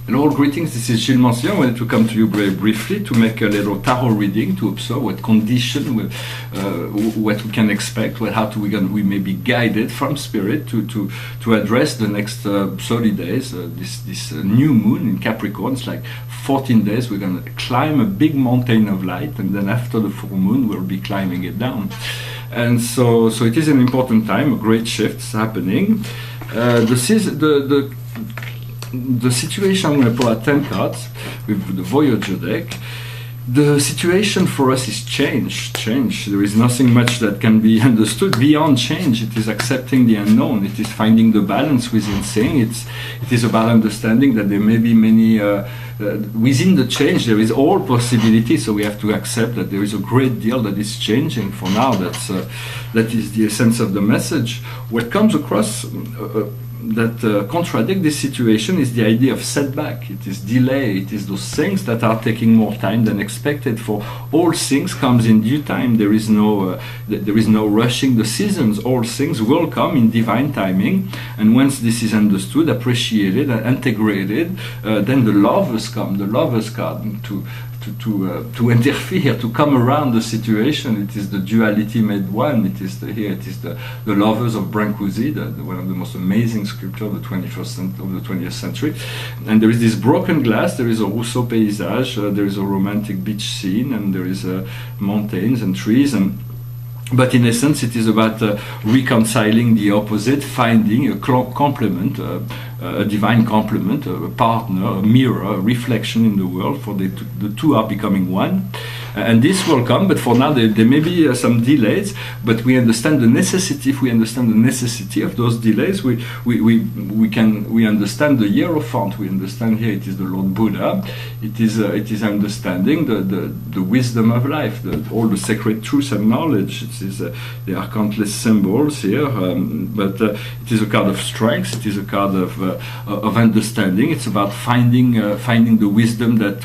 And all greetings, this is Gilles Mancian. I wanted to come to you very briefly to make a little tarot reading to observe what condition, what we can expect, we may be guided from spirit to address the next 30 days, this new moon in Capricorn. It's like 14 days we're going to climb a big mountain of light, and then after the full moon we'll be climbing it down. And so it is an important time, a great shift is happening. The situation, I'm going to pull out 10 cards with the Voyager deck. The situation for us is change. There is nothing much that can be understood beyond change. It is accepting the unknown. It is finding the balance within saying. It is about understanding that there may be many, within the change there is all possibility, so we have to accept that there is a great deal that is changing. For now, that is the essence of the message. What comes across that contradict this situation is the idea of setback. It is delay. It is those things that are taking more time than expected. For all things comes in due time. There is no rushing the seasons. All things will come in divine timing. And once this is understood, appreciated, and integrated, then the lovers come. The lovers come to interfere, to come around the situation. It is the duality made one. It is the lovers of Brancusi, one of the most amazing sculptors of the 20th century. And there is this broken glass. There is a Rousseau paysage. There is a romantic beach scene, and there is mountains and trees. But in essence, it is about reconciling the opposite, finding a complement, a divine complement, a partner, a mirror, a reflection in the world. For the two are becoming one. And this will come, but for now there may be some delays. But we understand the necessity. If we understand the necessity of those delays, we understand the Hierophant. We understand here it is the Lord Buddha. It is understanding the wisdom of life, all the sacred truths and knowledge. There are countless symbols here, but it is a card of strength. It is a card of understanding. It's about finding the wisdom that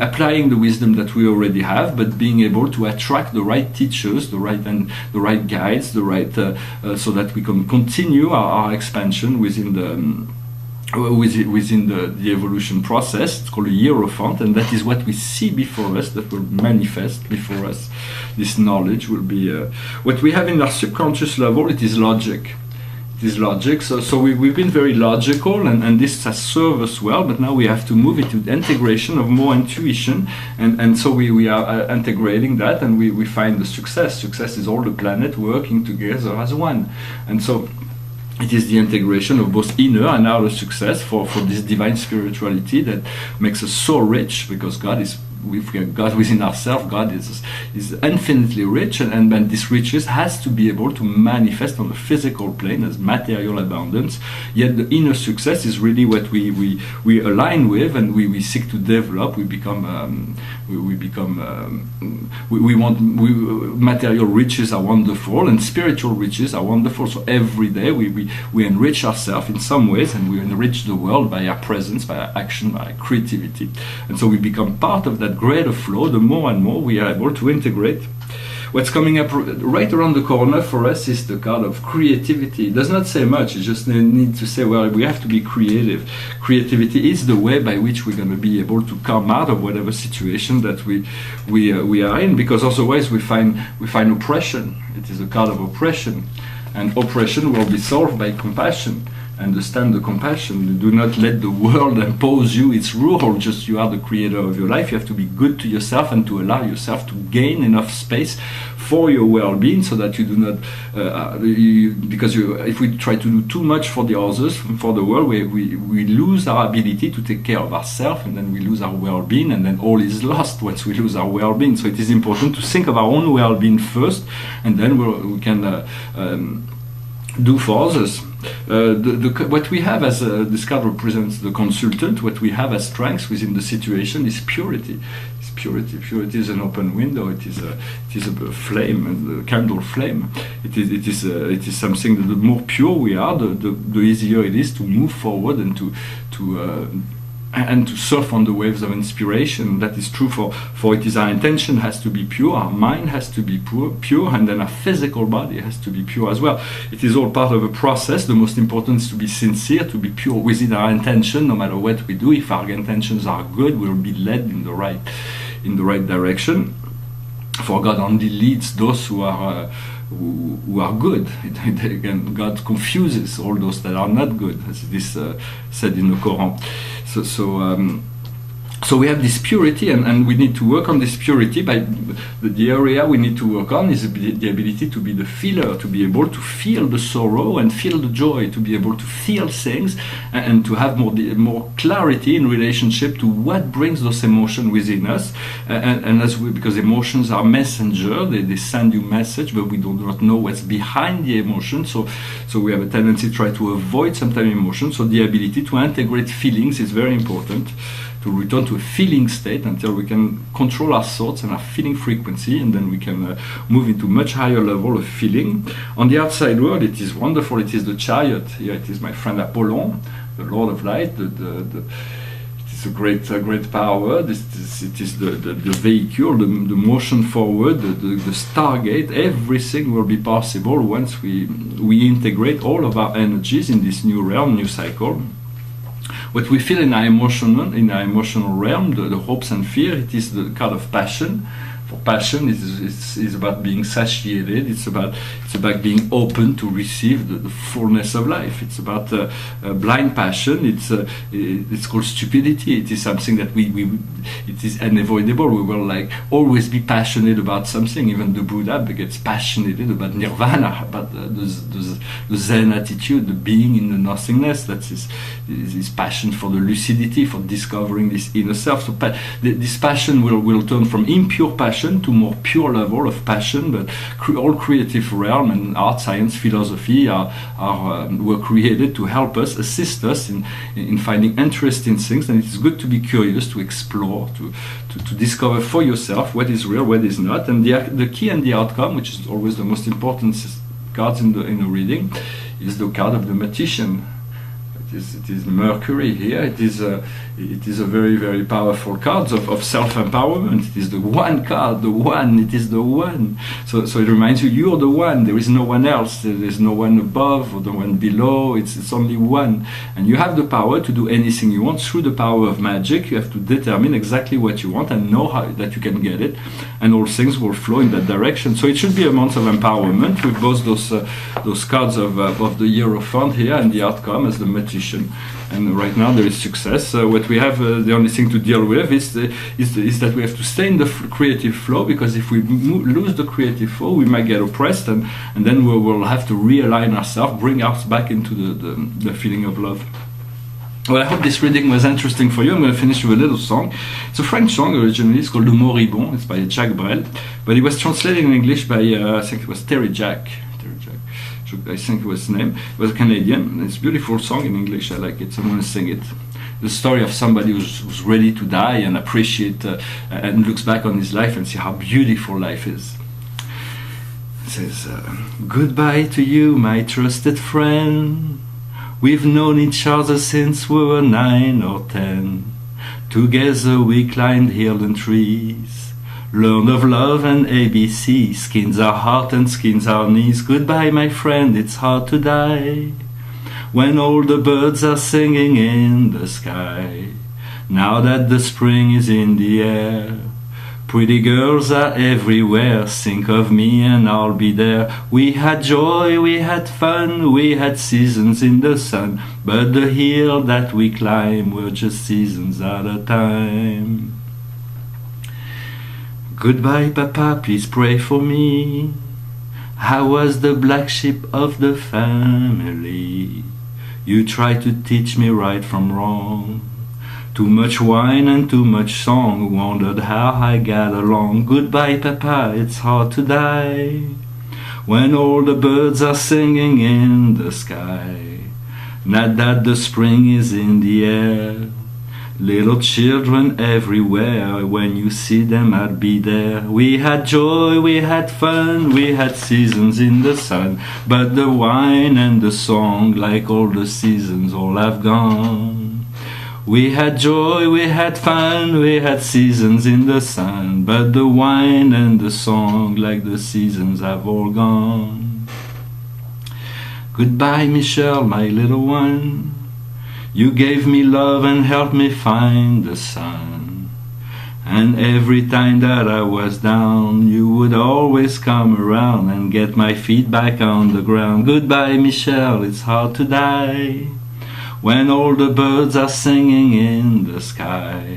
applying the wisdom that we already have, but being able to attract the right teachers, the right guides, so that we can continue our expansion within the evolution process. It's called a Hierophant, and that is what we see before us, that will manifest before us. This knowledge will be what we have in our subconscious level. It is logic. It is logic. So we've been very logical, and this has served us well, but now we have to move into the integration of more intuition, and so we are integrating that, and we find the success. Success is all the planet working together as one. And so it is the integration of both inner and outer success for this divine spirituality that makes us so rich, because God is, if we have God within ourselves, God is infinitely rich, and this riches has to be able to manifest on the physical plane as material abundance. Yet the inner success is really what we align with, and we seek to develop. Material riches are wonderful, and spiritual riches are wonderful. So every day we enrich ourselves in some ways, and we enrich the world by our presence, by our action, by our creativity. And so we become part of that greater flow. The more and more we are able to integrate. What's coming up right around the corner for us is the card of creativity. It does not say much. It just needs to say, well, we have to be creative. Creativity is the way by which we're going to be able to come out of whatever situation that we are in, because otherwise we find oppression. It is a card of oppression, and oppression will be solved by compassion. Understand the compassion. Do not let the world impose you its rule. Just you are the creator of your life. You have to be good to yourself and to allow yourself to gain enough space for your well-being, so that you do not, if we try to do too much for the others, for the world, we lose our ability to take care of ourselves, and then we lose our well-being, and then all is lost once we lose our well-being. So it is important to think of our own well-being first, and then we can do for others. What we have as this card represents the consultant. What we have as strength within the situation is purity. It's purity. Purity is an open window. It is a flame, and a candle flame. It is something that the more pure we are, the easier it is to move forward and and to surf on the waves of inspiration. That is true for it is our intention has to be pure, our mind has to be pure, and then our physical body has to be pure as well. It is all part of a process. The most important is to be sincere, to be pure within our intention, no matter what we do. If our intentions are good, we'll be led in the right direction. For God only leads those who are good. Again, God confuses all those that are not good, as it is said in the Quran. So we have this purity, and we need to work on this purity. By the area we need to work on is the ability to be the feeler, to be able to feel the sorrow and feel the joy, to be able to feel things, and to have more clarity in relationship to what brings those emotions within us. And because emotions are messenger, they send you message, but we do not know what's behind the emotion. So we have a tendency to try to avoid sometimes emotions. So the ability to integrate feelings is very important, to return to a feeling state until we can control our thoughts and our feeling frequency, and then we can move into much higher level of feeling. On the outside world, it is wonderful. It is the chariot. Here it is my friend Apollon, the Lord of Light. It is a great power. It is the vehicle, the motion forward, the stargate. Everything will be possible once we integrate all of our energies in this new realm, new cycle. What we feel in our emotional realm, the hopes and fear, it is the kind of passion. For passion, is about being satiated. It's about being open to receive the fullness of life. It's about blind passion. It's called stupidity. It is something that it is unavoidable. We will always be passionate about something. Even the Buddha gets passionate about nirvana, about the Zen attitude, the being in the nothingness. That's his passion for the lucidity, for discovering this inner self. So this passion will turn from impure passion to more pure level of passion, but all creative realm and art, science, philosophy were created to help us, assist us in finding interesting things, and it's good to be curious, to explore, to discover for yourself what is real, what is not, and the key and the outcome, which is always the most important cards in the reading, is the card of the magician. It is Mercury here. It is a very, very powerful card of self-empowerment. It is the one card, the one. It is the one. So it reminds you're the one. There is no one else. There is no one above or the one below. It's only one. And you have the power to do anything you want through the power of magic. You have to determine exactly what you want and know how that you can get it, and all things will flow in that direction. So it should be a month of empowerment with both those cards of the Hierophant here and the outcome as the magician. And right now there is success. What we have, the only thing to deal with is that we have to stay in the creative flow, because if we lose the creative flow, we might get oppressed, and then we will have to realign ourselves, bring us back into the feeling of love. Well, I hope this reading was interesting for you. I'm going to finish with a little song. It's a French song originally. It's called Le Moribond. It's by Jacques Brel, but it was translated in English by I think it was Terry Jack. I think it was his name. It was a Canadian. It's a beautiful song in English. I like it. So I'm going to sing it. The story of somebody who's ready to die and appreciate and looks back on his life and see how beautiful life is. It says, "Goodbye to you, my trusted friend. We've known each other since we were 9 or 10. Together we climbed hills and trees. Learned of love and ABC, skins our heart and skins our knees. Goodbye, my friend, it's hard to die when all the birds are singing in the sky. Now that the spring is in the air, pretty girls are everywhere. Think of me and I'll be there. We had joy, we had fun, we had seasons in the sun, but the hill that we climb were just seasons at a time. Goodbye, Papa, please pray for me. I was the black sheep of the family. You tried to teach me right from wrong. Too much wine and too much song, wondered how I got along. Goodbye, Papa, it's hard to die when all the birds are singing in the sky. Not that the spring is in the air. Little children everywhere, when you see them I'll be there. We had joy, we had fun, we had seasons in the sun, but the wine and the song, like all the seasons, all have gone. We had joy, we had fun, we had seasons in the sun, but the wine and the song, like the seasons, have all gone. Goodbye, Michelle, my little one. You gave me love and helped me find the sun. And every time that I was down, you would always come around and get my feet back on the ground. Goodbye, Michelle, it's hard to die when all the birds are singing in the sky.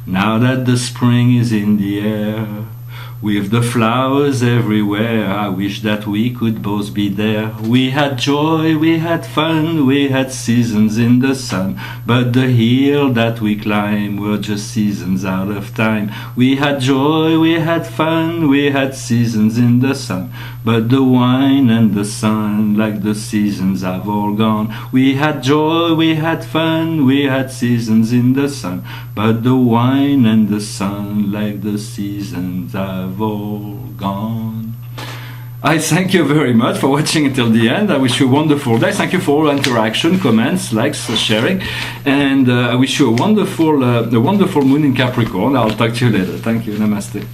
Now that the spring is in the air, with the flowers everywhere, I wish that we could both be there. We had joy, we had fun, we had seasons in the sun, but the hill that we climbed were just seasons out of time. We had joy, we had fun, we had seasons in the sun, but the wine and the sun, like the seasons, have all gone. We had joy, we had fun, we had seasons in the sun, but the wine and the sun, like the seasons, have all gone. I thank you very much for watching until the end. I wish you a wonderful day. Thank you for all interaction, comments, likes, sharing, and I wish you a wonderful moon in Capricorn. I'll talk to you later. Thank you. Namaste.